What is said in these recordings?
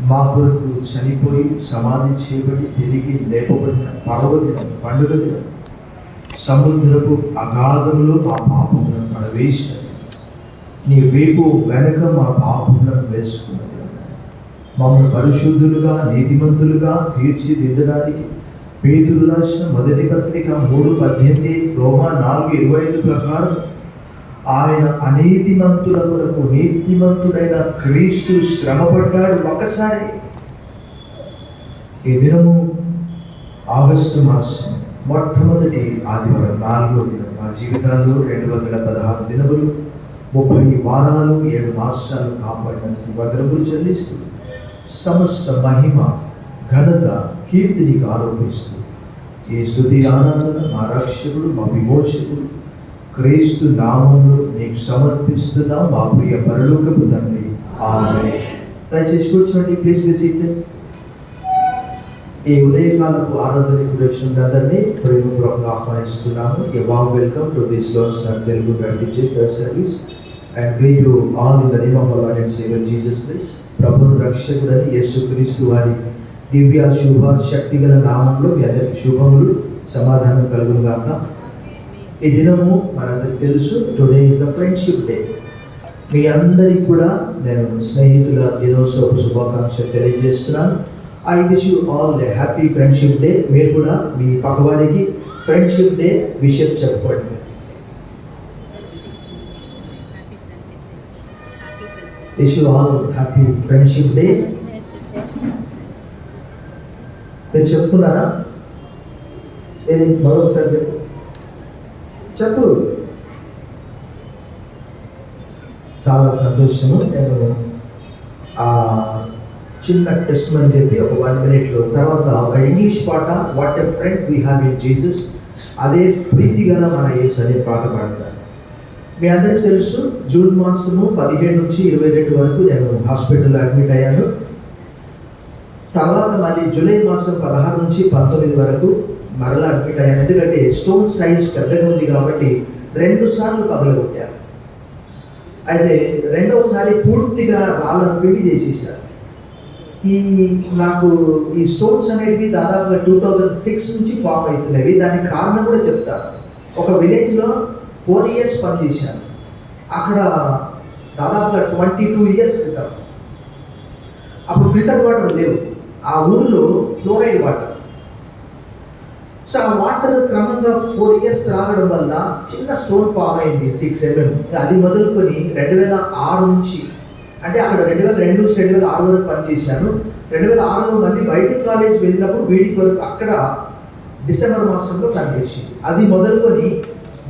మా కొరకు చనిపోయి సమాధి చేయబడి తిరిగి లేపబడిన పర్వదినం, పండుగ దినం, సముద్రపు అగాధంలో మా పాపములను పడవేసిన నీ వైపు వెనక మా పాపములను వేసుకున్నది. మమ్మల్ని పరిశుద్ధులుగా నీతిమంతులుగా తీర్చిదిద్దడానికి పేతురు రాసిన మొదటి పత్రిక 3:18, రోమా 4:25 ప్రకారం ఆయన అనీతిమంతుల కొరకు నీతిమంతుడైన క్రీస్తు శ్రమపడ్డాడు ఒకసారి. ఈ దినము ఆగస్టు మాసం మొట్టమొదటి ఆదివారం, 4వ దినం. మా జీవితాల్లో 216 దినములు, 30 వారాలు, 7 మాసాలు కాపాడినందుకు వందనములు చెల్లిస్తూ సమస్త మహిమ, ఘనత, కీర్తినికి ఆరోపిస్తూ ఈ స్తుతి ఆరాధన మా రక్షకుడు, మా విమోచకుడు క్రీస్తు నామములో నీకు సమర్పిస్తున్నాం మా ప్రియ పరలోకపు తండ్రి. ఆమేన్. దయచేసి కూర్చోండి, ప్లీజ్ బి సీటెడ్. ఈ ఉదయకాలపు ఆరాధనకు వచ్చిన అందరినీ ప్రేమపూర్వకంగా ఆహ్వానిస్తున్నాము. A warm welcome to this Lord's Telugu Baptist church service and greet you all in the name of our Lord and saviour Jesus Christ. ప్రభువు రక్షకుడని యేసుక్రీస్తు వారి దివ్య శుభ శక్తిగల నామంలో మీ అందరికి శుభములు, సమాధానం కలుగును గాక. ఈ దినము మనందరికి తెలుసు, today is the friendship day. మీ అందరికి కూడా నేను స్నేహితుల దినోత్సవ శుభాకాంక్షలు తెలియజేస్తున్నాను. I wish you all a happy friendship day. మీరు కూడా మీ పక్కవారికి ఫ్రెండ్షిప్ డే విషెస్ చెప్పండి. Wish you all happy friendship day. మీరు చెప్పుకున్నారా? ఏది మరొకసారి చెప్పు. చాలా సంతోషము. నేను చిన్న టెస్ట్ అని చెప్పి ఒక 1 minute తర్వాత ఒక ఇంగ్లీష్ పాట, what a friend we have in Jesus, అదే ప్రీతి గల మన యేసు అనే పాట పాడతాను. మీ అందరికీ తెలుసు, జూన్ మాసము 17 నుంచి 22 వరకు నేను హాస్పిటల్లో అడ్మిట్ అయ్యాను. తర్వాత మళ్ళీ జూలై మాసం 16 నుంచి 19 వరకు మరలా అడ్మిట్ అయ్యాను. ఎందుకంటే స్టోన్ సైజ్ పెద్దగా ఉంది కాబట్టి 2 సార్లు పగలగొట్టాను. అయితే రెండవసారి పూర్తిగా రాళ్ళను పిండి చేసేసారు. నాకు ఈ స్టోన్స్ అనేవి దాదాపుగా 2006 నుంచి ఫామ్ అవుతున్నవి. దానికి కారణం కూడా చెప్తాను. ఒక విలేజ్లో 4 years పనిచేశాను. అక్కడ దాదాపుగా 22 years క్రితం. అప్పుడు ఫిల్టర్ వాటర్ లేవు. ఆ ఊరిలో ఫ్లోరైడ్ వాటర్. సో ఆ వాటర్ క్రమంగా 4 years రావడం వల్ల చిన్న స్టోన్ ఫామ్ అయింది 6 mm. అది మొదలుకొని 2006 నుంచి, అంటే అక్కడ 2002 నుంచి 2006 వరకు పనిచేశాను. 2006లో మళ్ళీ బయట కాలేజ్ వెళ్ళినప్పుడు వీడికి వరకు అక్కడ డిసెంబర్ మాసంలో పనిచేసింది. అది మొదలుకొని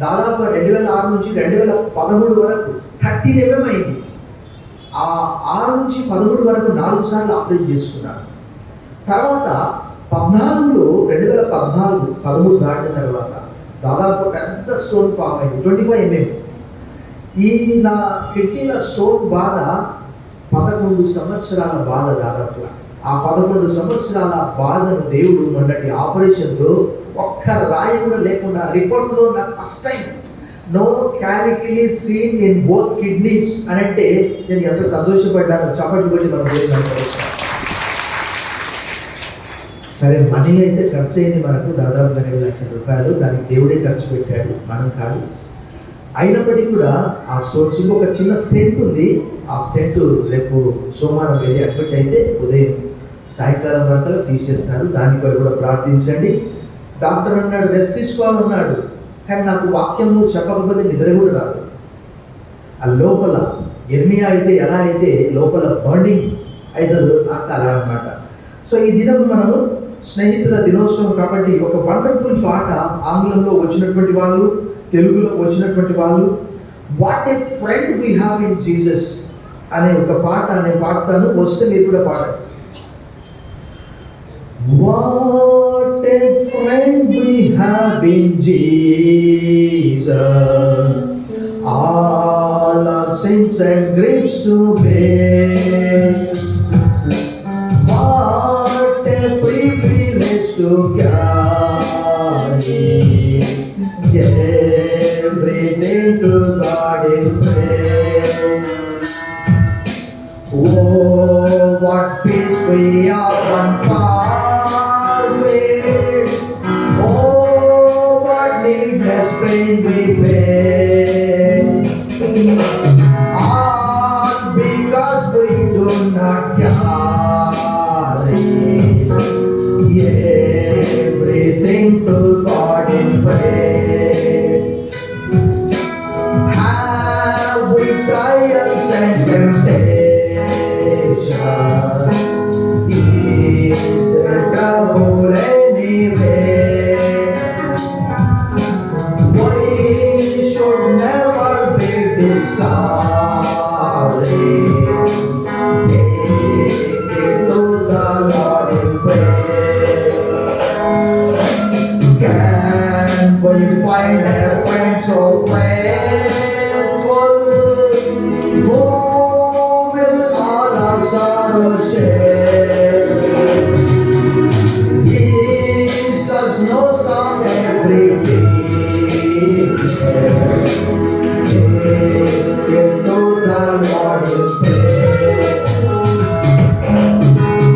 దాదాపు 2006 నుంచి 2013 వరకు 13 mm అయింది. ఆ 6 నుంచి 13 వరకు 4 సార్లు ఆపరేట్ చేసుకున్నాను. తర్వాత 2014 13 దాటిన తర్వాత దాదాపు పెద్ద స్టోన్ ఫామ్ అయింది 25 mm. ఈ నా కిడ్నీల స్టోన్ బాధ 11 సంవత్సరాల బాధ దాదాపుగా. ఆ 11 సంవత్సరాల బాధను దేవుడు మొన్నటి ఆపరేషన్తో ఒక్క రాయి కూడా లేకుండా, రిపోర్ట్లో నాకు first time no calculi seen in both kidneys అని అంటే నేను ఎంత సంతోషపడ్డాను. చప్పట్లు కొట్టి మనం దేవుడు. సరే, మనీ అయితే ఖర్చు అయింది మనకు దాదాపు 2 లక్షల రూపాయలు. దానికి దేవుడే ఖర్చు పెట్టాడు, మనం కాదు. అయినప్పటికీ కూడా ఆ స్టోన్స్ ఒక చిన్న స్టెంట్ ఉంది. ఆ స్టెంట్ రేపు సోమవారం వెళ్ళి అడ్మిట్ అయితే ఉదయం సాయంకాలం వరకు తీసేస్తారు. దానిపై కూడా ప్రార్థించండి. డాక్టర్ అన్నాడు రెస్ట్ తీసుకోవాలన్నాడు, కానీ నాకు వాక్యం చెప్పకపోతే నిద్ర కూడా రాదు. ఆ లోపల ఎర్మియా అయితే ఎలా అయితే లోపల బర్నింగ్ అవుతుందో నాకు అలా అన్నమాట. సో ఈ దినం మనము స్నేహితుల దినోత్సవం కాబట్టి ఒక వండర్ఫుల్ పాట ఆంగ్లంలో వచ్చినటువంటి వాళ్ళు, తెలుగులో వచ్చినటువంటి వాళ్ళు, what a friend we have in Jesus అనే ఒక పాట నేను పాడతాను. వస్తే మీరు కూడా పాడండి. What a friend we have in Jesus, all our sins and griefs to bear. What a privilege to carry everything to God in prayer. Oh, what peace we often far away. Oh, what needless pain we bear. All because we do not carry everything to God in prayer. Have we trials and temptations? Is there trouble anywhere? We should never be discouraged. Take it to the Lord in prayer. Can we find a friend so faithful who will all our sorrows share? Jesus knows our every day. Take it to the Lord in prayer.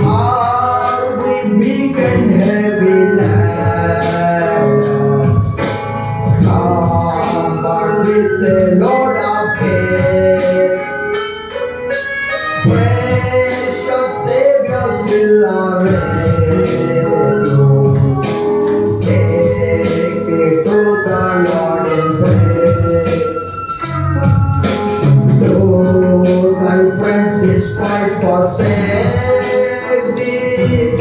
Are we weak and heavy laden? Covered with the Lord of care. Precious Savior, still our rescue. Take it to the Lord in prayer. Though thy friends despise forsake thee,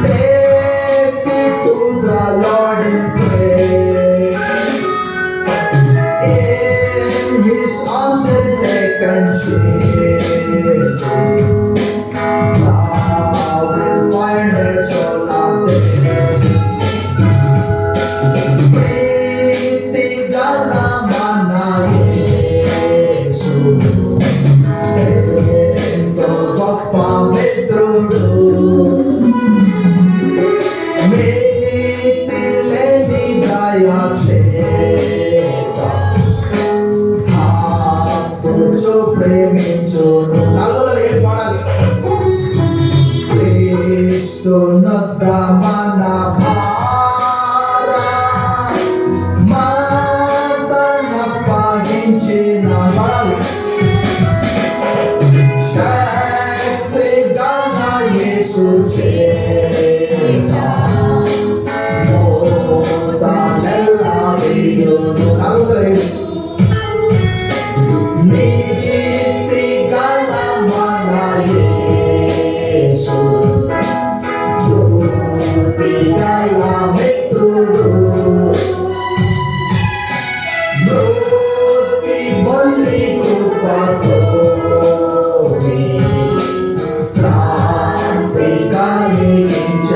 take it to the Lord in prayer. In His arms and take and shield, thou wilt find a solace there. Priti galamana Yesu, ento goppa మిత్రుడు. మితి లేని దయాచేత హక్కుచు ప్రేమించును. నలుగురు ఏం పాడాలి? క్రీస్తునొద్ద మన భార మందనప్పగించిన పాడాలి. శక్తి గల యేసు చేత మోతాలెల్లా వీడును. నలుగురు నీతి గల మన యేసు, స్తుతి గల మిత్రుడు. మృతి పొంది కృపతో శాంతి కలిగించు.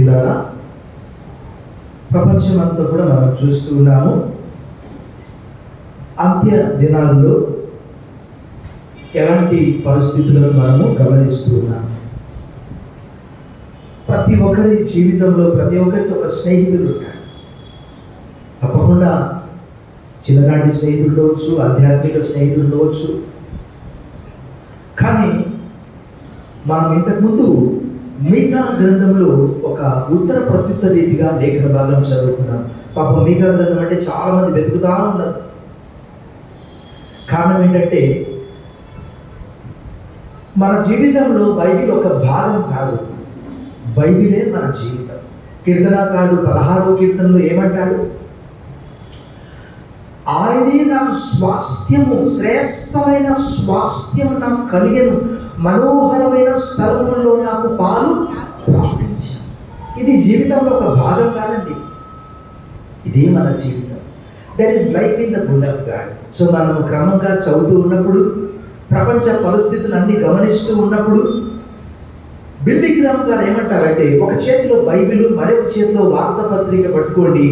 ప్రియులారా, ప్రపంచమంతా కూడా మనం చూస్తూ ఉన్నాము. అంత్య దినాల్లో ఎలాంటి పరిస్థితులను మనము గమనిస్తూ ఉన్నాము. ప్రతి ఒక్కరి జీవితంలో ప్రతి ఒక్కరికి ఒక స్నేహితుడు ఉంటాడు. తప్పకుండా చిన్ననాటి స్నేహితులు ఉండవచ్చు, ఆధ్యాత్మిక స్నేహితులు ఉండవచ్చు. కానీ మనం ఇంతకుముందు మీకా గ్రంథంలో ఒక ఉత్తర ప్రత్యుత్తర రీతిగా లేఖన భాగం చదువుకున్నాం. పాపం మీకా గ్రంథం అంటే చాలా మంది వెతుకుతా ఉన్నారు. కారణం ఏంటంటే మన జీవితంలో బైబిల్ ఒక భాగం కాదు, బైబిలే మన జీవితం. కీర్తనాకారుడు 16వ కీర్తనలో ఏమంటాడు? ఆయనే నాకు స్వాస్థ్యము, శ్రేష్టమైన స్వాస్థ్యం నాకు కలిగెను, మనోహరమైన స్థలముల్లో నాకు పాలు ప్రాప్తించాను. ఇది జీవితంలో ఒక భాగం కాదండి, ఇదే మన జీవితం. That is life in the full of God. So మనము క్రమంగా చదువుతూ ఉన్నప్పుడు, ప్రపంచ పరిస్థితులు అన్ని గమనిస్తూ ఉన్నప్పుడు బిల్లీ గ్రామ్ గారు ఏమంటారంటే, ఒక చేతిలో బైబిల్, మరొక చేతిలో వార్తాపత్రిక పట్టుకోండి.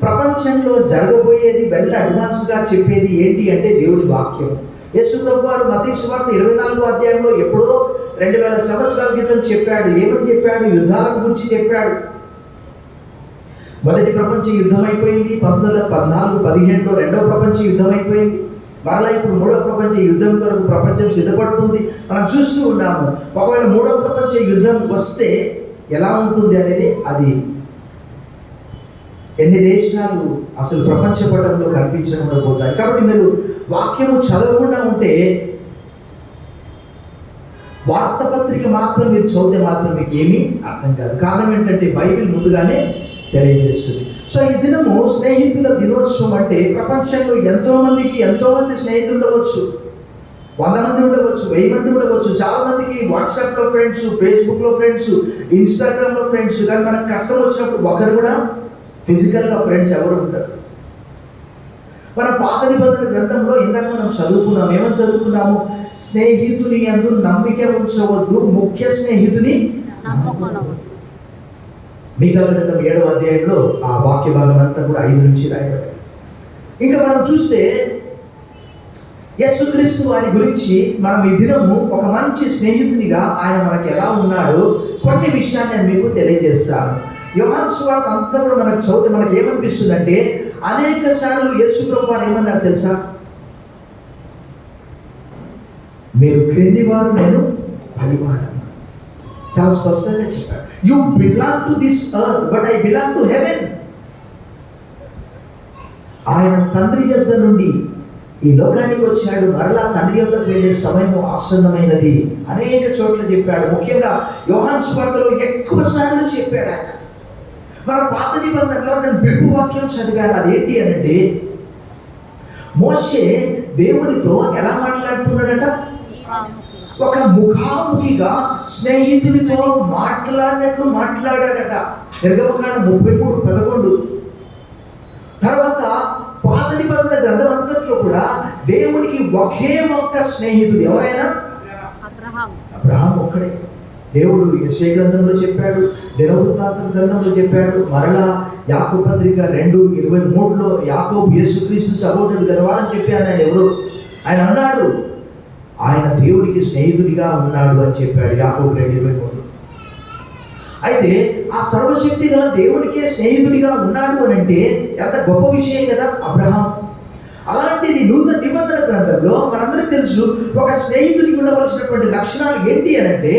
ప్రపంచంలో జరగబోయేది అడ్వాన్స్గా చెప్పేది ఏంటి అంటే దేవుడి వాక్యం. యేసు ప్రభు వారు మత్తయి సువార్త 24వ అధ్యాయంలో ఎప్పుడో 2000 సంవత్సరాల క్రితం చెప్పాడు. ఏమని చెప్పాడు? యుద్ధాలను గురించి చెప్పాడు. మొదటి ప్రపంచ యుద్ధం అయిపోయింది. 1914-15లో రెండవ ప్రపంచ యుద్ధం అయిపోయింది. మరలా ఇప్పుడు మూడవ ప్రపంచ యుద్ధం కొరకు ప్రపంచం సిద్ధపడుతుంది. మనం చూస్తూ ఉన్నాము. ఒకవేళ మూడవ ప్రపంచ యుద్ధం వస్తే ఎలా ఉంటుంది అనేది, అది ఎన్ని దేశాలు అసలు ప్రపంచ పటంలో కనిపించకుండా పోతాయి. కాబట్టి మీరు వాక్యము చదవకుండా ఉంటే, వార్తాపత్రిక మాత్రం మీరు చదివితే మాత్రం మీకు ఏమీ అర్థం కాదు. కారణం ఏంటంటే బైబిల్ ముందుగానే తెలియజేస్తుంది. సో ఈ దినము స్నేహితుల దినోత్సవం అంటే ప్రపంచంలో ఎంతోమంది స్నేహితులు ఉండవచ్చు. 100 మంది ఉండవచ్చు, 1000 మంది ఉండవచ్చు. చాలా మందికి వాట్సాప్లో ఫ్రెండ్స్, ఫేస్బుక్లో ఫ్రెండ్స్, ఇన్స్టాగ్రామ్లో ఫ్రెండ్స్. కానీ మనకు కష్టం వచ్చినప్పుడు ఒకరు కూడా ఫిజికల్గా ఫ్రెండ్స్ ఎవరు ఉంటారు? మన పాత నిబంధన గ్రంథంలో ఇందాక మనం చదువుకున్నాము. ఏమని చదువుకున్నాము? స్నేహితుని యందు నమ్మిక ఉంచవద్దు, ముఖ్య స్నేహితుని నమ్ముకొనవద్దు. మీకా గ్రంథం 7వ అధ్యాయంలో ఆ వాక్య భాగం అంతా కూడా 5 నుంచి రాయబడింది. ఇంకా మనం చూస్తే యేసుక్రీస్తు వారి గురించి మనం ఈ దినము ఒక మంచి స్నేహితునిగా ఆయన మనకి ఎలా ఉన్నాడో కొన్ని విషయాన్ని నేను మీకు తెలియజేస్తాను. యోహాను సువార్త అంతా కూడా మనకు చదివితే మనకి ఏమనిపిస్తుంది అంటే, అనేక సార్లు యేసు ప్రభువు వారు ఏమన్నారు తెలుసా? మీరు క్రింది వారు, నేను పైవాడను. చాలా స్పష్టంగా చెప్పాడు. You belong to this earth but I belong to heaven. ఆయన తండ్రి యొద్ద నుండి ఈ లోకానికి వచ్చాడు, మరలా తండ్రి యొద్దకు వెళ్ళే సమయం ఆసన్నమైనది అనేక చోట్ల చెప్పాడు. ముఖ్యంగా యోహాను సువార్తలో ఎక్కువ సార్లు చెప్పాడు ఆయన. మన పాత నిబంధనలో నేను బింబు వాక్యం చదివాను. అదేంటి అనంటే, మోషే దేవుడితో ఎలా మాట్లాడుతున్నాడట? ఒక ముఖాముఖిగా స్నేహితుడితో మాట్లాడినట్లు మాట్లాడాడట. నిర్గమకాండం 33:11. తర్వాత పాత నిబంధన గ్రంథం అంతట్లో కూడా దేవునికి ఒకే ఒక్క స్నేహితుడు ఎవరైనా? అబ్రహాం ఒక్కడే. దేవుడు యెషయా గ్రంథంలో చెప్పాడు, దినవృత్తాంతం గ్రంథంలో చెప్పాడు. మరలా యాకోబు పత్రిక 2:23లో యాకోబు యేసుక్రీస్తు సహోదరుడు గలవాడని చెప్పాను. ఆయన ఎవరు? ఆయన అన్నాడు ఆయన దేవునికి స్నేహితుడిగా ఉన్నాడు అని చెప్పాడు యాకోబు 2:23. అయితే ఆ సర్వశక్తి గల దేవుడికే స్నేహితుడిగా ఉన్నాడు అని అంటే ఎంత గొప్ప విషయం కదా అబ్రహాం. అలాంటిది నూతన నిబంధన గ్రంథంలో మనందరికీ తెలుసు, ఒక స్నేహితుడికి ఉండవలసినటువంటి లక్షణాలు ఏంటి అని అంటే,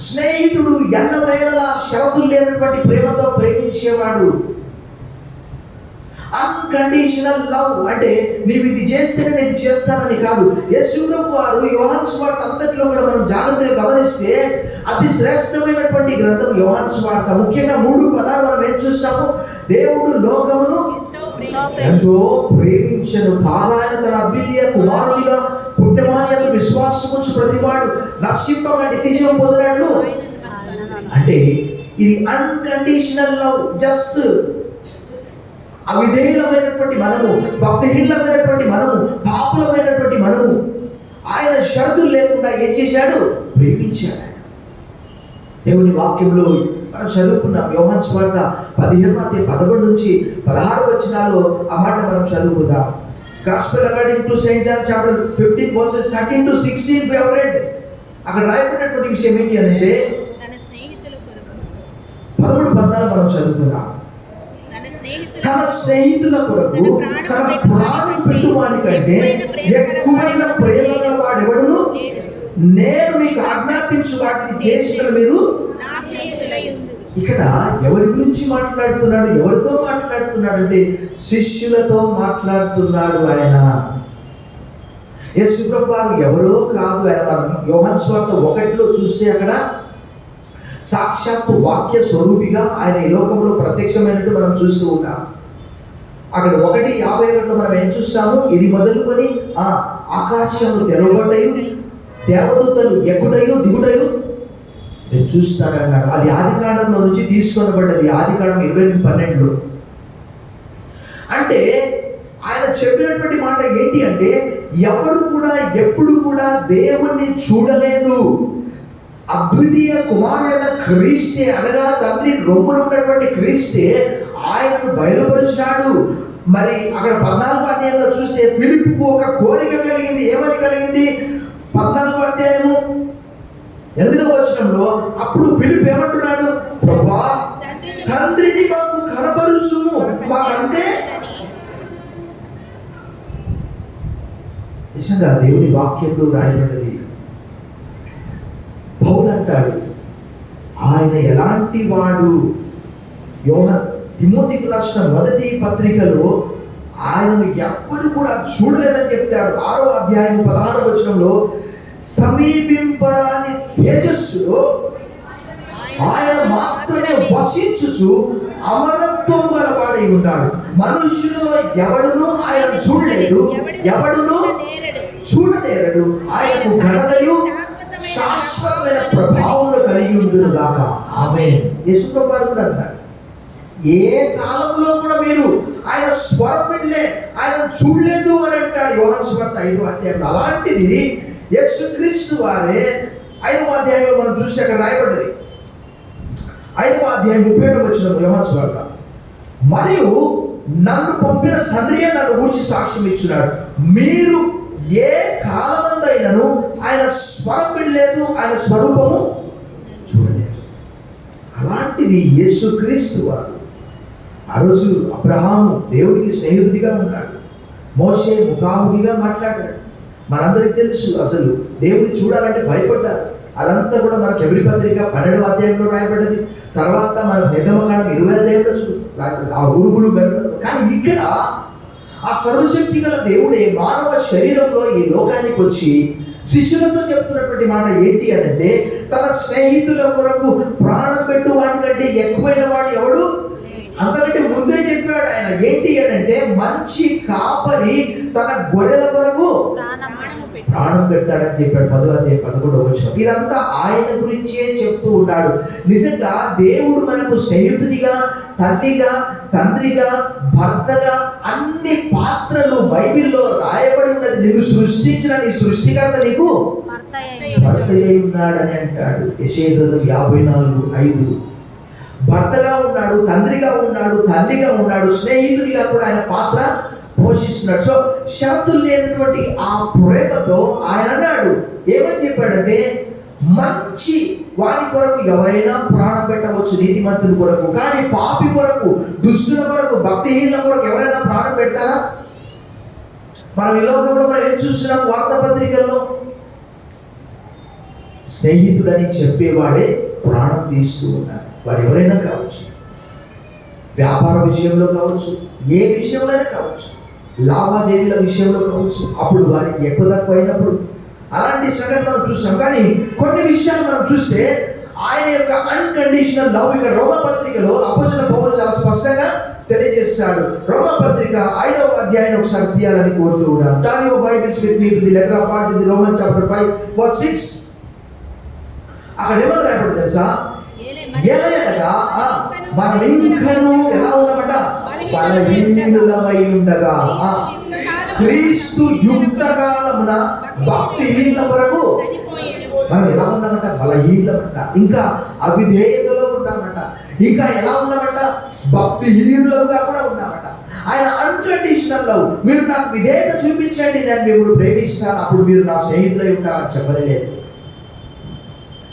స్నేహితుడు ఎల్లవేళలా షరతులు లేనటువంటి ప్రేమతో ప్రేమించేవాడు. అన్కండిషనల్ లవ్ అంటే నీవు ఇది చేస్తేనే నేను చేస్తానని కాదు. యేసుప్రభు వారు యోహాను సువార్త అంతట్లో కూడా మనం జాగ్రత్తగా గమనిస్తే అతి శ్రేష్టమైనటువంటి గ్రంథం యోహాను సువార్త. ముఖ్యంగా 3:16 మనం ఏం చూస్తాము? దేవుడు లోకమును ఎంతో ప్రేమించెను, కాగా ఆయన తన అద్వితీయ కుమారునిగా పుణ్యమాని అతడు విశ్వాసముంచు ప్రతివాడు నశింపక నిత్యజీవం పొందినట్లు. అంటే ఇది అన్కండిషనల్ లవ్. జస్ట్ అవిధేయులమైనటువంటి మనము, భక్తిహీనమైనటువంటి మనము, పాపులమైనటువంటి మనము ఆయన షరతులు లేకుండా ఏం చేశాడు? ప్రేమించాడు. దేవుని వాక్యంలో మనం చదువుకున్నాం. యోహాను సువార్త 15:11 నుంచి 16 వచనాల్లో ఆ మాట మనం చదువుకుందాం. Gospel according to Saint John chapter 15 verses 13 to 16 we have read. అక్కడ రాయబడినటువంటి విషయం ఏంటి అంటే తన స్నేహితుల కొరకు 13-14 మనం చదువుకుందాం. తన స్నేహితుల కొరకు తన ప్రాణం పెట్టువాని కంటే ఎక్కువైన ప్రేమ గల వాడెవడును నేను మీకు ఆజ్ఞాపించు వాటిని చేసిన మీరు నా స్నేహితులై ఉందురు. ఇక్కడ ఎవరి గురించి మాట్లాడుతున్నాడు? ఎవరితో మాట్లాడుతున్నాడు అంటే శిష్యులతో మాట్లాడుతున్నాడు ఆయన. యేసు ప్రభువు ఎవరో కాదు ఆయన. యోహాను సువార్త 1లో చూస్తే అక్కడ సాక్షాత్తు వాక్య స్వరూపిగా ఆయన ఈ లోకంలో ప్రత్యక్షమైనట్టు మనం చూస్తూ ఉన్నాం. అక్కడ 1:51 మనం ఏం చూస్తాము? ఇది మొదలుకొని ఆకాశము తెరవబడ్డయు దేవదూతలు ఎక్కుటయు దిగుటయు నేను చూస్తానన్నాడు. అది ఆదికాండంలో నుంచి తీసుకొనబడ్డది. ఆదికాండం 28:12. అంటే ఆయన చెప్పినటువంటి మాట ఏంటి అంటే ఎవరు కూడా ఎప్పుడు కూడా దేవుణ్ణి చూడలేదు. అద్వితీయ కుమారుడైన క్రీస్తే అనగా తండ్రి రొమ్మున ఉన్నటువంటి క్రీస్తే ఆయనను బయలుపరిచాడు. మరి అక్కడ 14వ అధ్యాయంలో చూస్తే ఫిలిప్పుకు ఒక కోరిక కలిగింది. ఏమని కలిగింది? 14వ అధ్యాయము 8వ వచనంలో అప్పుడు ఫిలిప్ ఏమంటున్నాడు? ప్రభువా తండ్రిని మాకు కనపరుచుము, మాకంతే. నిజంగా దేవుని వాక్యంలో రాయబడ్డది. పౌలు అంటాడు ఆయన ఎలాంటి వాడు. యోహాను తిమోతికి రాసిన 1వ పత్రికలో ఆయనను ఎవ్వరు కూడా చూడలేదని చెప్తాడు. 6వ అధ్యాయం 16వ వచనంలో సమీపింపరాని తేజస్సులో ఆయన మాత్రమే వసించుచు అమరత్వము గల వాడై ఉన్నాడు. మనుష్యులలో ఎవడును ఆయన చూడలేదు, ఎవడును చూడలేరడు. ఆయనకు ఘనతయు శాశ్వతమైన ప్రభావంలో కలిగి ఉండును గాక. ఆమేన్. యేసు ప్రభువు కూడా అన్నాడు ఏ కాలంలో కూడా మీరు ఆయన స్వరం వినలే, ఆయన చూడలేదు అని అంటాడు యోహాను సువార్త 5వ అధ్యాయంలో. అలాంటిది యేసుక్రీస్తు వారే 5వ అధ్యాయంలో మనం చూసి అక్కడ రాయబడ్డది. 5వ అధ్యాయం 37వ వచనం యోహాను సువార్త. మరియు నన్ను పంపిన తండ్రియే నన్ను గురించి సాక్ష్యం ఇచ్చున్నాడు. మీరు ఏ కాలమందైనను ఆయన స్వరం వినలేదు, ఆయన స్వరూపము చూడలేదు. అలాంటిది యేసుక్రీస్తు వారు. ఆ రోజు అబ్రహాము దేవుడికి స్నేహితుడిగా ఉన్నాడు. మోషే ముఖాముఖిగా మాట్లాడాడు. మనందరికీ తెలుసు అసలు దేవుడిని చూడాలంటే భయపడ్డారు. అదంతా కూడా మనకు హెబ్రీ పత్రిక 12వ అధ్యాయంలో రాయబడ్డది. తర్వాత మన నిర్గమకాండం 20వ అధ్యాయంలో ఆ ఉరుములు మెరుపులతో. కానీ ఇక్కడ ఆ సర్వశక్తి గల దేవుడే మానవ శరీరంలో ఈ లోకానికి వచ్చి శిష్యులతో చెప్తున్నటువంటి మాట ఏంటి అంటే తన స్నేహితుల కొరకు ప్రాణం పెట్టు వాడి కంటే ఎక్కువైన వాడు ఎవడు? అంతకంటే ముందే చెప్పాడు ఆయన. ఏంటి అంటే మంచి కాపరి తన గొర్రెల కొరకు ప్రాణం పెడతాడని చెప్పాడు. 10వ అధ్యాయం 11వ వచనం. ఇదంతా ఆయన గురించే చెప్తూ ఉన్నాడు. నిజంగా దేవుడు మనకు స్నేహితుడిగా, తల్లిగా, తండ్రిగా, భర్తగా అన్ని పాత్రలు బైబిల్లో రాయబడి ఉన్నది. నిన్ను సృష్టించిన నీ సృష్టికర్త నీకు భర్త అయి ఉన్నాడని అంటాడు. యెషయా 54:5. భర్తగా ఉన్నాడు, తండ్రిగా ఉన్నాడు, తల్లిగా ఉన్నాడు, స్నేహితుడిగా కూడా ఆయన పాత్ర పోషిస్తున్నాడు. సో షరతులు లేనటువంటి ఆ ప్రేమతో ఆయన అన్నాడు. ఏమని చెప్పాడంటే మంచి వారి కొరకు ఎవరైనా ప్రాణం పెట్టవచ్చు, నీతిమంతుని కొరకు. కానీ పాపి కొరకు, దుష్టుల కొరకు, భక్తిహీనుల కొరకు ఎవరైనా ప్రాణం పెడతారా? మనం ఈ లోకంలో మనం ఏం చూస్తున్నాం? వార్తాపత్రికల్లో స్నేహితుడని చెప్పేవాడే ప్రాణం తీస్తూ ఉన్నాడు. వారు ఎవరైనా కావచ్చు, వ్యాపార విషయంలో కావచ్చు, ఏ విషయంలోనే కావచ్చు, లావాదేవీల విషయంలో కావచ్చు. అప్పుడు వారికి ఎక్కువ తక్కువ అయినప్పుడు అలాంటి సంగతి మనం చూస్తాం. కానీ కొన్ని విషయాలు మనం చూస్తే ఆయన యొక్క అన్కండిషనల్ లవ్ ఇక్కడ రోమపత్రికలో అపోస్తలుడైన పౌలు చాలా స్పష్టంగా తెలియజేస్తాడు. రోమపత్రిక 5వ అధ్యాయాన్ని ఒకసారి తీయాలని కోరుతూ ఉన్నాను. Turn your Bibles with me to the letter of part the Roman chapter 5:6. అక్కడ ఏమని రాయబడింది తెలుసా? ఎలాగనగా మనం ఇంకను ఎలా ఉన్నామట? బలహీనులమై ఉండగా క్రీస్తు యుక్త కాలమున భక్తిహీనుల కొరకు మనం ఎలా ఉన్నామట? బలహీనులమట. ఇంకా అవిధేయతలో ఉంటామట. ఇంకా ఎలా ఉన్నామంట? భక్తిహీనులుగా కూడా ఉన్నామట. ఆయన అన్కండిషనల్ లవ్, మీరు నాకు విధేయత చూపించండి, నేను మిమ్మల్ని ప్రేమిస్తాను, అప్పుడు మీరు నా స్నేహితులై ఉంటారని చెప్పలేదు.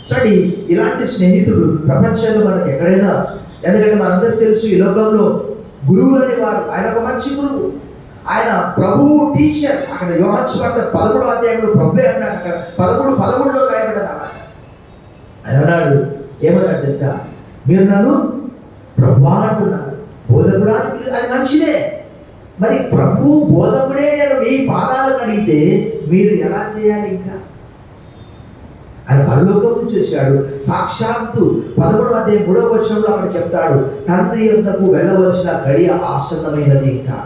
చూడండి, ఇలాంటి స్నేహితుడు ప్రపంచంలో మనకు ఎక్కడైనా, ఎందుకంటే మనందరికీ తెలుసు ఈ లోకంలో గురువులు అనేవారు, ఆయన ఒక మంచి గురువు, ఆయన ప్రభువు టీచర్. అక్కడ యోహాను సువార్త 13వ అధ్యాయంలో ప్రభువే అన్నాడు, అక్కడ 13:13లో రాయబడ్డది అన్నమాట. ఆయన అన్నాడు, ఏమన్నాడు తెలుసా? మీరు నన్ను ప్రభువా అంటున్నారు, బోధకుడా అంటున్నారు, అది మంచిదే. మరి ప్రభు బోధకుడే నేను మీ పాదాలు అడిగితే మీరు ఎలా చేయాలి? ఇంకా ఆయన పరలోకం నుంచి వచ్చాడు, సాక్షాత్తు 11వ అధ్యాయం 3వ వచనంలో అక్కడ చెప్తాడు, తండ్రి యొద్దకు వెళ్ళవలసిన గడియ ఆసన్నమైనది. ఇంకా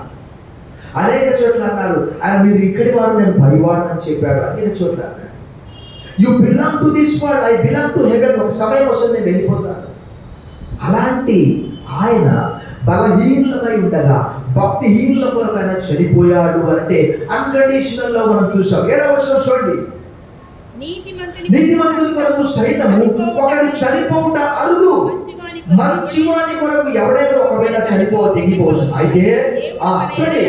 అనేక చోట్ల అన్నారు ఆయన, మీరు ఇక్కడి వారు, నేను పైవాడు అని చెప్పాడు. అనేక చోట్ల అన్నాడు, you belong to this world, I belong to heaven. ఒక సమయం వస్తుంది నేను వెళ్ళిపోతాను. అలాంటి ఆయన బలహీనమై ఉండగా భక్తిహీనుల కొరకు ఆయన చనిపోయాడు అంటే అన్కండిషనల్ లో మనం చూసాం. 7వ వచనం చూడండి, నీతిమంతుల కొరకు సైతము ఒకడు చనిపోవుట అరుదు, మంచివాని కొరకు ఎవడైనా ఒకవేళ తెగిపోవచ్చు. అయితే చూడండి,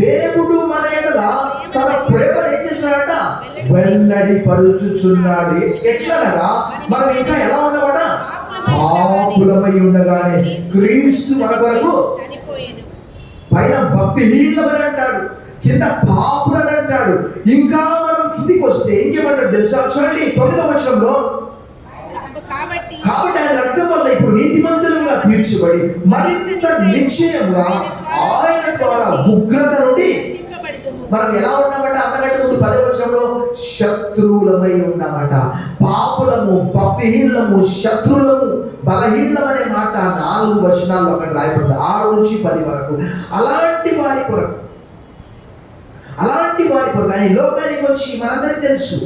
దేవుడు మన ఎడల తన ప్రేమను ఏం చేస్తున్నాడట? వెల్లడి పరుచుచున్నాడు. ఎట్లనగా మనం ఇంకా ఎలా ఉన్నామట? పాపులమై ఉండగానే క్రీస్తు మన కొరకు పైన భక్తిహీనులమని అంటాడు, కింద పాపులని అంటాడు. ఇంకా మనం కిందికి వస్తే ఇంకేమంటాడు తెలుసా? చూడండి 9వ వచనంలో, కాబట్టి ఆయన రక్తం వల్ల ఇప్పుడు నీతిమంతులుగా తీర్చబడి మరింత నిశ్చయంగా ఆయన ద్వారా ఉగ్రత నుండి మనం ఎలా ఉన్నామట? అంతకంటే ముందు 10వ వచనంలో శత్రువులమై ఉన్నామట. పాపులము, భక్తిహీనులము, శత్రువులము, బలహీనము అనే మాట 4 వచనాల్లో అక్కడ రాయబడింది, 6 నుంచి 10 వరకు. అలాంటి వారి కొరకు ఆయన లోకానికి వచ్చి, మనందరికీ తెలుసు,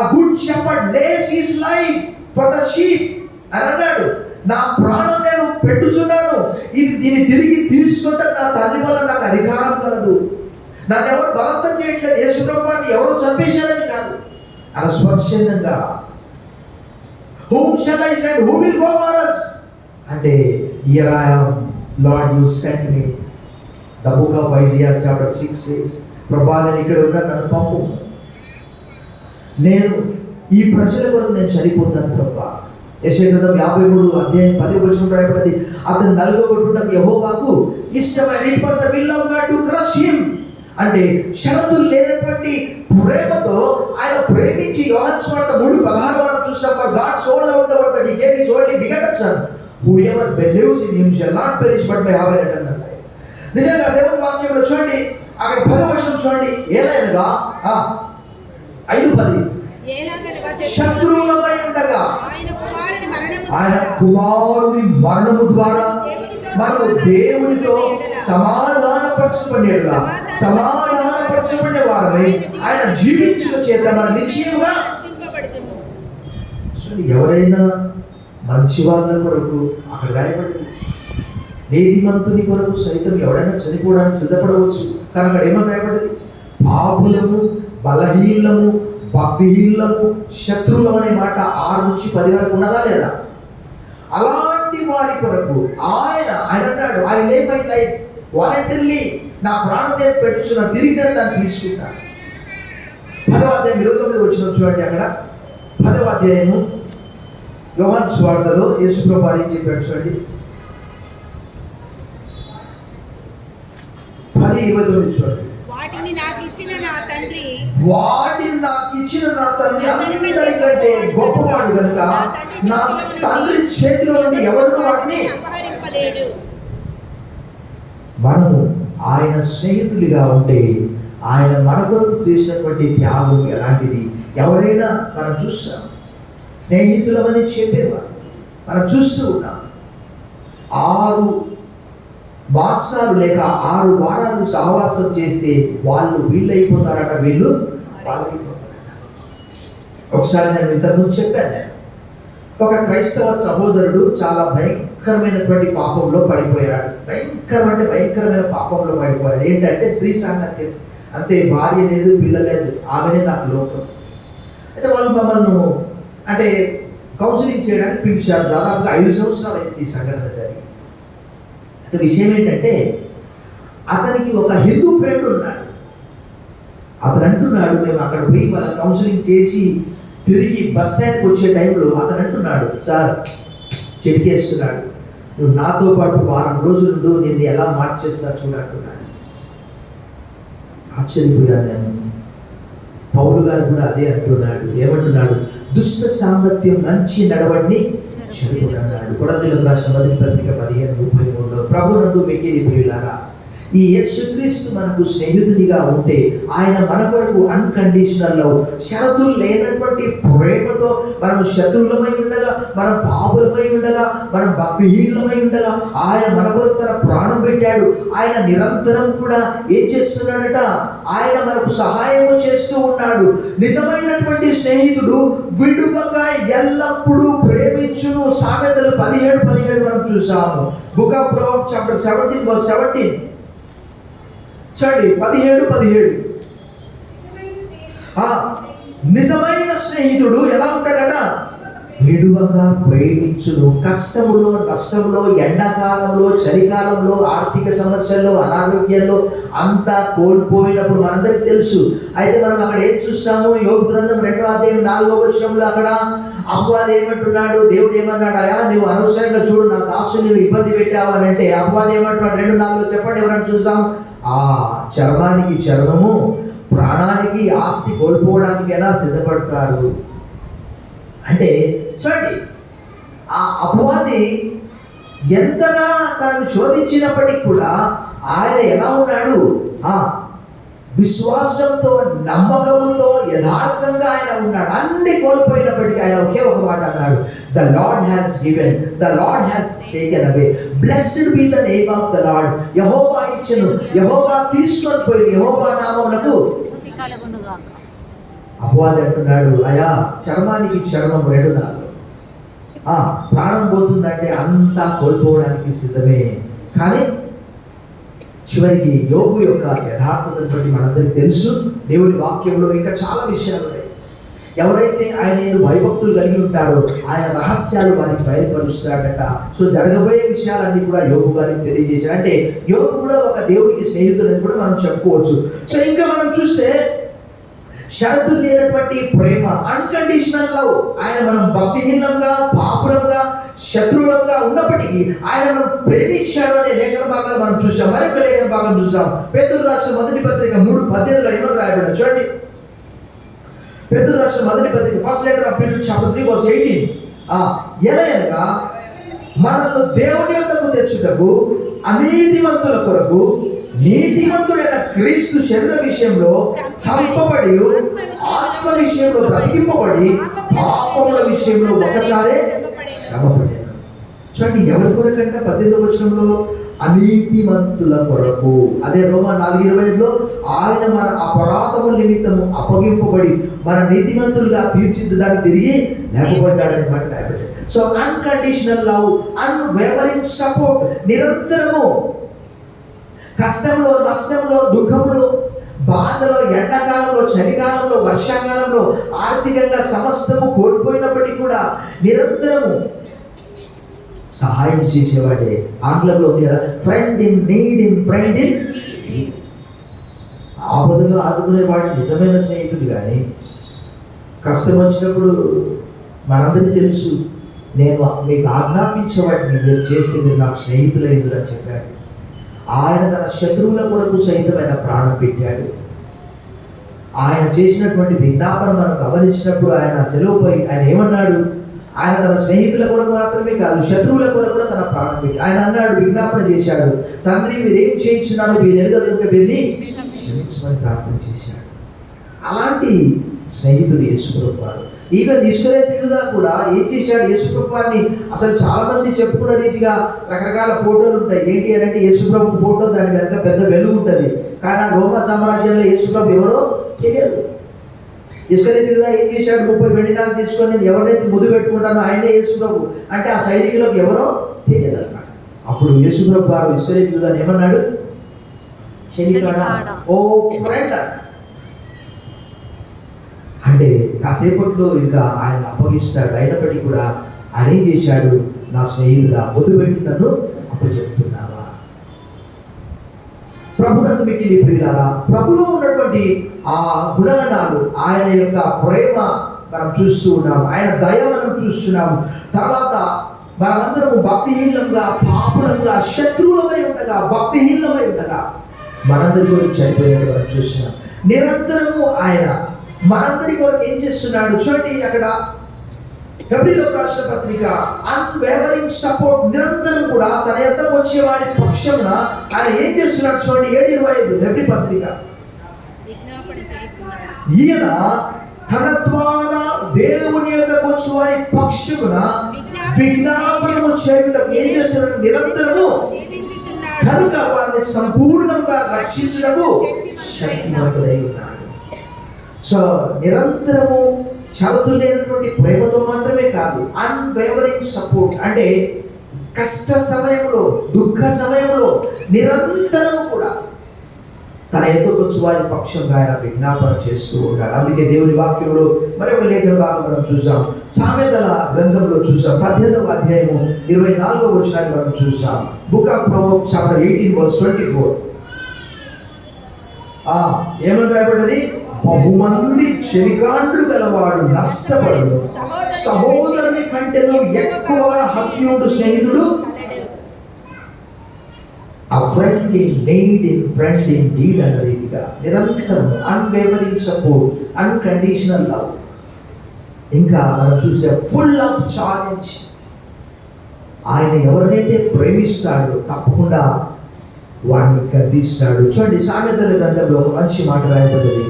a good shepherd lays his life for the sheep అని అన్నాడు. నా ప్రాణం నేను పెట్టుచున్నాను, దీన్ని తిరిగి తీసుకుంటే నా తండ్రి వల్ల నాకు అధికారం కలదు. నన్ను ఎవరు బలవంతం చేయట్లేదు, యేసు ప్రభువుని ఎవరో చంపేశారని కాదు, అలా స్వచ్ఛందంగా. whom shall I send, who will go for us అంటే, here I am Lord, you sent me. The book of Isaiah chapter 6 says, ప్రభా నేను ఇక్కడ ఉన్నాను, నన్ను పంపు, నేను ఈ ప్రజల కొరకు నేను చనిపోతాను ప్రభా. యెషయా గ్రంథం 53 అధ్యాయం 10వ వచనం రాయబడింది, అతను నలుగగొట్టుటకు యెహోవాకు ఇష్టమైన, it was the will of God to crush him. అంటే షరతులు లేనటువంటి ప్రేమతో ఆయన ప్రేమించి, యోహాను సువార్త 3:16 వరకు చూస్తాం, for God so loved the world that he gave his only begotten son, whoever believes in him shall not perish but may have eternal life. నిజంగా దేవుని వాక్యంలో చూడండి, అక్కడ 10వ వచనం చూడండి, ఏలైనగా 5:10 శత్రువులమై ఉండగా ఆయన కుమారుని మరణము ద్వారా మనము దేవునితో సమాధానపరచబడే వారమై ఆయన జీవించిన చేత మన నిశ్చయముగా. ఎవరైనా మంచి వాళ్ళ కొరకు అక్కడ రాయబడింది, నీతిమంతుని కొరకు సైతం ఎవడైనా చనిపోవడానికి సిద్ధపడవచ్చు. కానీ అక్కడ ఏమని రాయబడింది? పాపులము, బలహీనము, భక్తిహీనము, శత్రువులం అనే మాట 6 నుంచి 10 వరకు ఉన్నదా లేదా? అలాంటి వారి కొరకు ఆయన అన్నాడు, ఐ లే మై లైఫ్ వాలంటరీలీ, నా ప్రాణం నేను పెట్టుచున్నాను, తిరిగి నేను దాన్ని తీసుకుంటాను. 10వ అధ్యాయం 29 వచ్చిన చూడండి, అక్కడ 10వ అధ్యాయము యోహాను సువార్తలో యేసు ప్రభువు ఏం చెప్పాడు చూడండి, 10:29 చూడండి. వాటిని నాకు ఇచ్చిన నా తండ్రి అందరికంటే గొప్పవాడు కనుక నా తండ్రి చేతిలో నుండి ఎవరు వాటిని అపహరింపలేడు. మనము ఆయన స్నేహితుడిగా ఉంటే ఆయన మన కొరకు చేసినటువంటి త్యాగం ఎలాంటిది ఎవరైనా మనం చూస్తాం. స్నేహితులమని చెప్పేవారు మనం చూస్తూ ఉన్నాం. 6 మాసాలు లేక 6 వారాలు సహవాసం చేస్తే వాళ్ళు వీళ్ళైపోతారట, వీళ్ళు వాళ్ళైపోతారట. ఒకసారి నేను ఇంతకుముందు చెప్పాను, నేను ఒక క్రైస్తవ సహోదరుడు చాలా భయంకరమైనటువంటి పాపంలో పడిపోయాడు. భయంకరమైన పాపంలో పడిపోయాడు. ఏంటంటే స్త్రీ సాంగత్యం. అంతే, భార్య లేదు, పిల్ల లేదు, ఆమెనే నాకు లోకం. అయితే వాళ్ళు మమ్మల్ని అంటే కౌన్సిలింగ్ చేయడానికి పిలిచారు. దాదాపుగా 5 సంవత్సరాలు అయింది ఈ సంఘటన జరిగి. అయితే విషయం ఏంటంటే అతనికి ఒక హిందూ ఫ్రెండ్ ఉన్నాడు. అతను అంటున్నాడు, మేము అక్కడ పోయి వాళ్ళ కౌన్సిలింగ్ చేసి తిరిగి బస్ స్టాండ్కి వచ్చే టైంలో అతను అంటున్నాడు, సార్ చెడికేస్తున్నాడు, నువ్వు నాతో పాటు వారం రోజులు నేను ఎలా మార్చేస్తా చూడంటున్నాడు. ఆశ్చర్యపోయాను నేను. పౌలు గారు కూడా అదే అంటున్నాడు. ఏమంటున్నాడు? దుష్ట సాంగత్యం మంచి నడవడిని చెడుగుడు అన్నాడు. కొరింథీయులకు రాసిన మొదటి పత్రిక 15:33. ప్రభునందు మిక్కిలి ప్రియులారా, ఈ యేసుక్రీస్తు మనకు స్నేహితునిగా ఉంటే ఆయన మన కొరకు అన్కండిషనల్ లవ్, షరతులు లేనటువంటి ప్రేమతో మనం శత్రువులమై ఉండగా, మనం పాపులమై ఉండగా, మనం భక్తిహీనులమై ఉండగా ఆయన మన కొరకు తన ప్రాణం పెట్టాడు. ఆయన నిరంతరం కూడా ఏం చేస్తున్నాడట? ఆయన మనకు సహాయం చేస్తూ ఉన్నాడు. నిజమైనటువంటి స్నేహితుడు విడువక ఎల్లప్పుడూ ప్రేమించును. సామెతలు 17:17 మనం చూసాము. బుక్ ఆఫ్ ప్రొవర్బ్స్ చాప్టర్ 17:17 చూడండి. 17:17 నిజమైన స్నేహితుడు ఎలా ఉంటాడట? విడువగా ప్రేమించును. కష్టములో, నష్టంలో, ఎండాకాలంలో, చలికాలంలో, ఆర్థిక సమస్యల్లో, అనారోగ్యంలో అంతా కోల్పోయినప్పుడు మనందరికీ తెలుసు. అయితే మనం అక్కడ ఏం చూస్తాము? యోబు గ్రంథం 2వ అధ్యాయం 4వ వచనంలో అక్కడ అపవాది ఏమంటున్నాడు? దేవుడు ఏమన్నాడు? అయా నువ్వు అనవసరంగా చూడు, నా దాసుని నువ్వు ఇబ్బంది పెట్టావు అని అంటే అపవాది ఏమంటున్నాడు? 2:4 చెప్పండి, ఎవరైనా చూసాం? చర్మానికి చర్మము, ప్రాణానికి ఆస్తి కోల్పోవడానికైనా సిద్ధపడతారు అంటే చూడండి, ఆ అపవాది ఎంతగా తనను శోధించినప్పటికీ కూడా ఆయన ఎలా ఉన్నాడు? విశ్వాసంతో, నమ్మకముతో, యథార్థంగా ఆయన ఉన్నాడు. అన్ని కోల్పోయినప్పటికీ ఆయన ఒకే ఒక మాట అన్నాడు, the Lord has given, the Lord has taken away, blessed be the name of the Lord. Yehova ఇచ్చెను, యెహోవా తీసుకొని పోయి, యెహోవా నామమునకు. అపవాది అంటున్నాడు, అయా చర్మానికి చర్మం 2:4, ప్రాణం పోతుందంటే అంతా కోల్పోవడానికి సిద్ధమే. కానీ చివరికి యోబు యొక్క యథార్థతను బట్టి మనందరికీ తెలుసు. దేవుని వాక్యంలో ఇంకా చాలా విషయాలు ఉన్నాయి. ఎవరైతే ఆయన ఏదో భయభక్తులు కలిగి ఉంటారో ఆయన రహస్యాలు వారికి బయలుపరుస్తాడట. సో జరగబోయే విషయాలన్నీ కూడా యోబు గారికి తెలియజేశాడు. అంటే యోబు కూడా ఒక దేవుడికి స్నేహితుడని కూడా మనం చెప్పుకోవచ్చు. సో ఇంకా మనం చూస్తే షరతులు లేనటువంటి ప్రేమ, అన్కండిషనల్ లవ్. ఆయన మనం భక్తిహీనంగా, పాపులంగా, శత్రువులంగా ఉన్నప్పటికీ ఆయన మనం ప్రేమించాడు అనే లేఖన భాగాలు మనం చూసాం. మరొక లేఖన భాగం చూసాం. పేతురు రాసిన మొదటి పత్రిక 3:18 ఏమని రాయబడింది చూడండి. పేతురు రాసిన మొదటి పత్రిక, first letter of Peter chapter 3:18. ఎలాగనగా మనల్ని దేవుని యొద్దకు తెచ్చుటకు అనీతిమంతుల కొరకు నీతిమంతుడైన క్రీస్తు శరీర విషయంలో చంపబడి, ఆత్మ విషయంలో బ్రతికింపబడి, పాపముల విషయంలో ఒకసారే శ్రమపడాడు. చూడండి, ఎవరి కొరకంట? 18వ వచనంలో అనీతిమంతుల కొరకు. అదే రోమా 4:25లో ఆయన మన అపరాధముల నిమిత్తము అప్పగింపబడి మన నీతిమంతులుగా తీర్చిదిద్దానికి తిరిగి లేపబడ్డాడని మాట రాయబడింది. So unconditional love, unwavering support. నిరంతరము కష్టంలో, నష్టంలో, దుఃఖంలో, బాధలో, ఎండాకాలంలో, చలికాలంలో, వర్షాకాలంలో, ఆర్థికంగా సమస్తము కోల్పోయినప్పటికీ కూడా నిరంతరము సహాయం చేసేవాడే. ఆంగ్లంలో ఉంది కదా, friend in need, in friend in ఆపదలో ఆదుకునేవాడు నిజమైన స్నేహితుడు. కానీ కష్టం వచ్చినప్పుడు మనందరికీ తెలుసు, నేను మీకు ఆజ్ఞాపించేవాడిని మీరు చేస్తే మీరు నాకు స్నేహితులు ఎదురని చెప్పాడు. ఆయన తన శత్రువుల కొరకు సైతమైన ప్రాణం పెట్టాడు. ఆయన చేసినటువంటి విజ్ఞాపన మనం గమనించినప్పుడు ఆయన సెలవుపై ఆయన ఏమన్నాడు? ఆయన తన స్నేహితుల కొరకు మాత్రమే కాదు, శత్రువుల కొరకు కూడా తన ప్రాణం పెట్టి ఆయన అన్నాడు, విజ్ఞాపన చేశాడు, తండ్రి మీరు ఏం చేయించున్నారో మీరు ఎరుగక వెళ్ళి క్షమించమని ప్రార్థన చేశాడు. అలాంటి స్నేహితుడు యేసుప్రభువు వారు. ఈవెన్ ఇస్కరియోతు యూదా కూడా ఏం చేశాడు? యేసుప్రభువు వారిని అసలు చాలా మంది చెప్పుకున్న రీతిగా రకరకాల ఫోటోలు ఉంటాయి. ఏంటి అని అంటే యేసుప్రభు ఫోటో, దాని వెనక పెద్ద వెలుగు ఉంటుంది. కానీ ఆ రోమా సామ్రాజ్యంలో యేసుప్రభు ఎవరో తెలియదు. ఇస్కరియోతు యూదా ఏం చేశాడు? 30 వెండి నాణాలు తీసుకొని నేను ఎవరినైతే ముద్దు పెట్టుకుంటానో ఆయనే యేసుప్రభు అంటే ఆ సైనికులకు ఎవరో తెలియదు అన్నమాట. అప్పుడు యేసుప్రభు వారు ఇస్కరియోతు యూదాని ఏమన్నాడు? చెలికాడా, ఓ ఫ్రెండ్. అంటే కాసేపట్లో ఇంకా ఆయన అప్పగిస్తాడు. అయినప్పటికీ కూడా ఆయన ఏం చేశాడు? నా స్నేహితుడా, ముద్దు పెట్టి నన్ను అప్పచెప్తున్నావా? ప్రభునందు మిక్కిలి ప్రియులారా, ప్రభులో ఉన్నటువంటి ఆ గుణగణాలు, ఆయన యొక్క ప్రేమ మనం చూస్తూ ఉన్నాము, ఆయన దయ మనం చూస్తున్నాము. తర్వాత మనమందరము భక్తిహీనంగా, పాపులంగా, శత్రువులమై ఉండగా, భక్తిహీనమై ఉండగా మనందరి కొరకు చనిపోయినట్టు మనం చూస్తున్నాం. నిరంతరము ఆయన మనందరి కొరకు ఏం చేస్తున్నాడు చూడండి. అక్కడ హెబ్రీయులకు రాసిన పత్రిక, అన్వేవరింగ్ సపోర్ట్, నిరంతరం కూడా తన యొద్దకు వచ్చే వారి పక్షమున ఆయన ఏం చేస్తున్నాడు చూడండి. 7:25 హెబ్రీ పత్రిక. విజ్ఞాపన చేయుచున్నాడు. ఈయన తన ద్వారా దేవుని యొద్దకు వచ్చే వారి పక్షమున విజ్ఞాపనము చేయుటకు ఏం చేస్తున్నాడు? నిరంతరము జీవించుచున్నాడు. కనుక వారిని సంపూర్ణంగా రక్షించుటకు శక్తిమంతుడై ఉన్నాడు. సో నిరంతరము చదువులేనటువంటి ప్రేమతో మాత్రమే కాదు, అన్వేవరింగ్ సపోర్ట్ అంటే కష్ట సమయంలో, దుఃఖ సమయంలో నిరంతరం కూడా తన ఎదుకు వచ్చి వారి పక్షంగా ఆయన విజ్ఞాపన చేస్తూ ఉంటాడు. అందుకే దేవుని వాక్యంలో మరొక లేఖన భాగం మనం చూసాం. సామెతల గ్రంథంలో చూసాం, 18వ అధ్యాయము 24వ వచనాన్ని మనం చూసాం. Book of Proverbs chapter 18:24. ఏమని రాయబడ్డది? బహుమంది చెలికాండ్రు గలవాడు నష్టపడడు, సహోదరుని కంటేను ఎక్కువగా హత్యుడు స్నేహితుడు. A friend in need, in friend in deed అన్న రీతిగా నిరంతరం అన్వేవరింగ్ సపోర్ట్, అన్కండిషనల్ లవ్. ఇంకా మనం చూసే ఫుల్ ఆఫ్ ఛాలెంజ్. ఆయన ఎవరినైతే ప్రేమిస్తాడో తప్పకుండా వాడిని గద్దిస్తాడు. చూడండి, సామెతల గ్రంథంలో ఒక మంచి మాట రాయబడ్డది.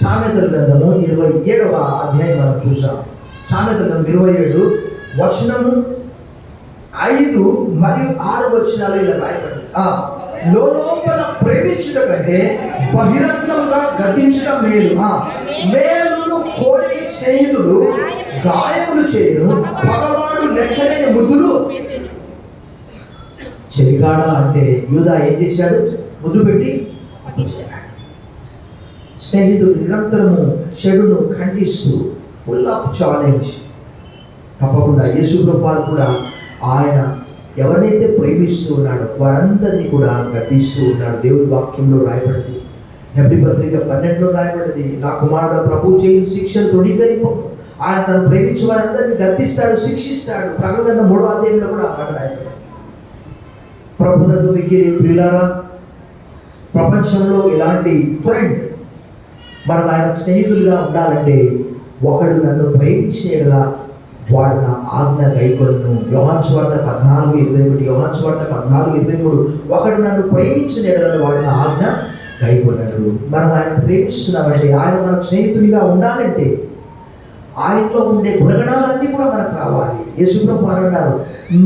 సామెతల గ్రంథము 27వ అధ్యాయం మనం చూసాం. సామెతల గ్రంథం 27 వచనము 5 మరియు 6 వచనాలు ఇలా రాయబడింది. లోపల ప్రేమించుట కంటే బహిరంగంగా గద్దించడం మేలు. మేలును కోరి స్నేహితుడు గాయములు చేయను, పగవాడు లెక్కలేని ముద్దులు. చెలిగాడ అంటే యూదా ఏం చేశాడు? ముద్దు పెట్టి స్నేహితుడు నిరంతరము చెడును ఖండిస్తూ ఫుల్ ఆఫ్ ఛాలెంజ్. తప్పకుండా యేసు ప్రభువు కూడా ఆయన ఎవరినైతే ప్రేమిస్తూ ఉన్నాడో వారందరినీ కూడా గద్దిస్తూ ఉన్నాడు. దేవుడి వాక్యంలో రాయబడింది. హెబ్రీ పత్రిక 12లో రాయబడింది, నా కుమారుడు ప్రభు చేయి శిక్షను తొడిగరిపో. ఆయన తను ప్రేమించే వారందరినీ గద్దిస్తాడు, శిక్షిస్తాడు. ప్రకటన గ్రంథం 3వ అధ్యాయంలో కూడా ఆ మాట రాయబడింది. ప్రభునందు మిక్కిలి ప్రియులారా, ప్రపంచంలో ఇలాంటి ఫ్రెండ్, మనం ఆయన స్నేహితులుగా ఉండాలంటే ఒకడు నన్ను ప్రేమించేలా వాడు నా ఆజ్ఞ గైకొను. యోహాను సువార్త 14:21, యోహాను సువార్త 14:23. ఒకడు నన్ను ప్రేమించిన ఎడల వాడు నా ఆజ్ఞ గైకొనడు. మనం ఆయన ప్రేమిస్తున్నామంటే, ఆయన మనకు స్నేహితుడిగా ఉండాలంటే ఆయనలో ఉండే గుణగణాలన్నీ కూడా మనకు రావాలి. యేసు ప్రభువు అన్నారు,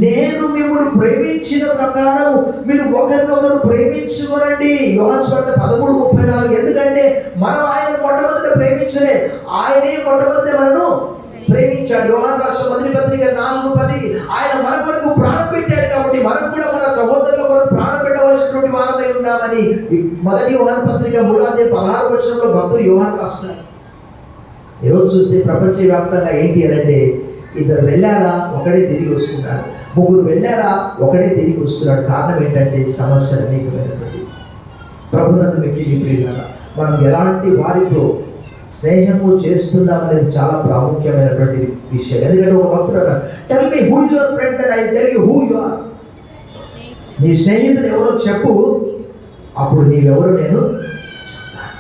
నేను మిమ్మల్ని ప్రేమించిన ప్రకారం మీరు ఒకరినొకరు ప్రేమించుకోనండి. యోహాను సువార్త 13:34. ఎందుకంటే మనం ఆయన మొట్టమొదట ప్రేమించలే, ఆయనే మొట్టమొదట మనను ప్రేమించాడు. యోహాను రాసిన మొదటి పత్రిక 4:10. ఆయన మన కొరకు ప్రాణం పెట్టాడు కాబట్టి మనం కూడా మన సహోదరుల కొరకు ప్రాణం పెట్టవలసినటువంటి వారమై ఉన్నామని మొదటి యోహాను పత్రిక 3వ అధ్యాయం 16వ వచనంలో భక్తుడు యోహాను రాస్తున్నాడు. ఈరోజు చూస్తే ప్రపంచవ్యాప్తంగా ఏంటి అంటే, ఇద్దరు వెళ్ళారా ఒకడే తిరిగి వస్తున్నాడు, ముగ్గురు వెళ్ళారా ఒకడే తిరిగి వస్తున్నాడు. కారణం ఏంటంటే సమస్య అనేకమైనటువంటి. ప్రభునందు మిక్కిలి ప్రియులారా, మనం ఎలాంటి వారితో స్నేహము చేస్తున్నామనేది చాలా ప్రాముఖ్యమైనటువంటి విషయం. ఎందుకంటే ఒక భక్తుడు అన్నాడు, tell me who is your friend and I tell you who you are. నీ స్నేహితుడు ఎవరో చెప్పు, అప్పుడు నీవెవరో నేను చెప్తాను.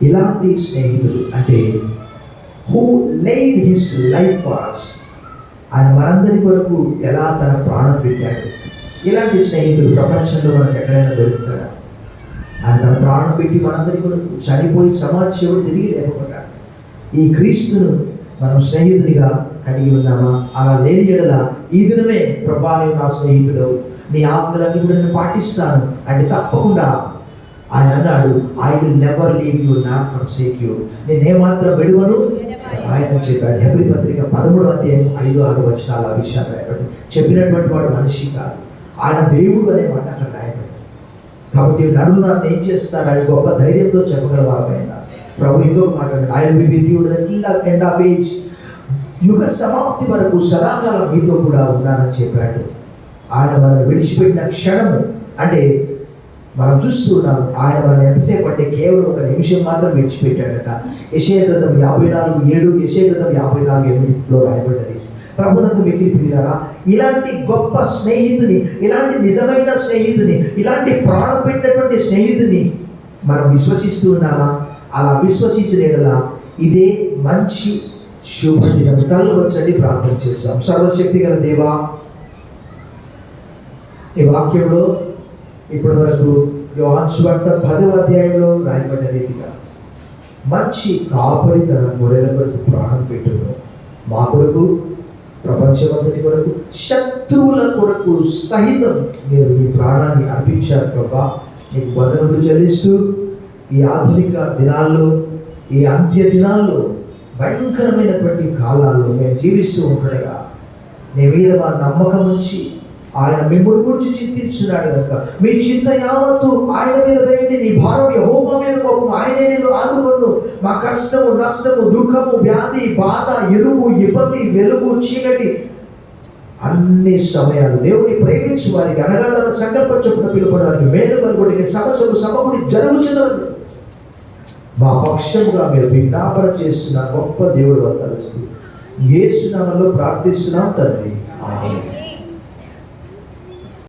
ఇలాంటి స్నేహితుడు అంటే who laid his life for us. ఆయన మనందరి కొరకు ఎలా తన ప్రాణం పెట్టాడు. ఇలాంటి స్నేహితుడు ప్రపంచంలో మనకు ఎక్కడైనా దొరుకుతాడా? ఆయన తన ప్రాణం పెట్టి మనందరి కొరకు చనిపోయి సమాజం తిరిగి లేకపోతాడు. ఈ క్రీస్తును మనం స్నేహితుడిగా కలిగి ఉన్నామా? అలా లేని ఎడల ఈ దినమే ప్రభా నీవు నా స్నేహితుడు, నీ ఆజ్ఞలన్నీ కూడా నేను పాటిస్తాను అంటే తప్పకుండా ఆయన అన్నాడు, I will never leave you, not forsake you. నేనేమాత్రం విడువను ఆయన చెప్పాడు. హెబ్రీ పత్రిక 13వ అధ్యాయం 5-6 వచనాలు ఆ విషయాలు రాయబడి. చెప్పినటువంటి వాడు మనిషి కాదు, ఆయన దేవుడు అనే మాట అక్కడ రాయబడి. కాబట్టి నన్ను ఏం చేస్తానని గొప్ప ధైర్యంతో చెప్పగలవారైన ప్రభు ఇంకొక మాట I will be with you till the end of age, యుగ సమాప్తి వరకు సదాకాలం మీతో కూడా ఉన్నానని చెప్పాడు. ఆయన మనల్ని విడిచిపెట్టిన క్షణము అంటే మనం చూస్తున్నాము, ఆయన మనల్ని ఎంతసేపు అంటే కేవలం ఒక నిమిషం మాత్రం విడిచిపెట్టాడట. యెషయా గ్రంథం 54:7, యెషయా గ్రంథం 54:8లో రాయబడ్డది. ప్రభునందు మిక్కిలి ప్రియులారా, ఇలాంటి గొప్ప స్నేహితుని, ఇలాంటి నిజమైన స్నేహితుని, ఇలాంటి ప్రాణం పెట్టినటువంటి స్నేహితుని మనం విశ్వసిస్తూ ఉన్నామా? అలా విశ్వసించిన యెడల ఇదే మంచి శుభదినం. తల్లు వచ్చండి ప్రార్థన చేస్తాం. సర్వశక్తి గల దేవా, ఈ వాక్యంలో ఇప్పటి వరకు యోహాను సువార్త 10వ అధ్యాయంలో రాయబడ్డ రీతిగా మంచి కాపరి తన గొర్రెల కొరకు ప్రాణం పెట్టును. మా కొరకు, ప్రపంచమంతటి కొరకు, శత్రువుల కొరకు సహితం మీరు మీ ప్రాణాన్ని అర్పించారు ప్రభా. నీకు వందనములు చెల్లిస్తూ ఈ ఆధునిక దినాల్లో, ఈ అంత్య దినాల్లో, భయంకరమైనటువంటి కాలాల్లో మేము జీవిస్తూ ఉండగా నీ మీద మా నమ్మకం ఉంచి ఆయన మిమ్మల్ని గురించి చింతించున్నాడు కనుక మీ చింత యావత్తు ఆయన మీద వేయండి. నీ భారం యెహోవా మీద మోపు, ఆయనే నేను ఆదుకొను. మా కష్టము, నష్టము, దుఃఖము, వ్యాధి, బాధ, ఇరుగు, ఇబ్బంది, వెలుగు, చీకటి అన్ని సమయాలు దేవుని ప్రేమించి వారికి అనగా తన సంకల్పం చొప్పున పిలుపడి వారికి మేలు కలుగుడికి సమస్యలు సమకూడి జరుగుతున్నది. మా పక్షముగా మీరు విజ్ఞాపన చేస్తున్న గొప్ప దేవుడు తలుస్తూ యేసు నామములో ప్రార్థిస్తున్నాం తండ్రి. ఆమేన్.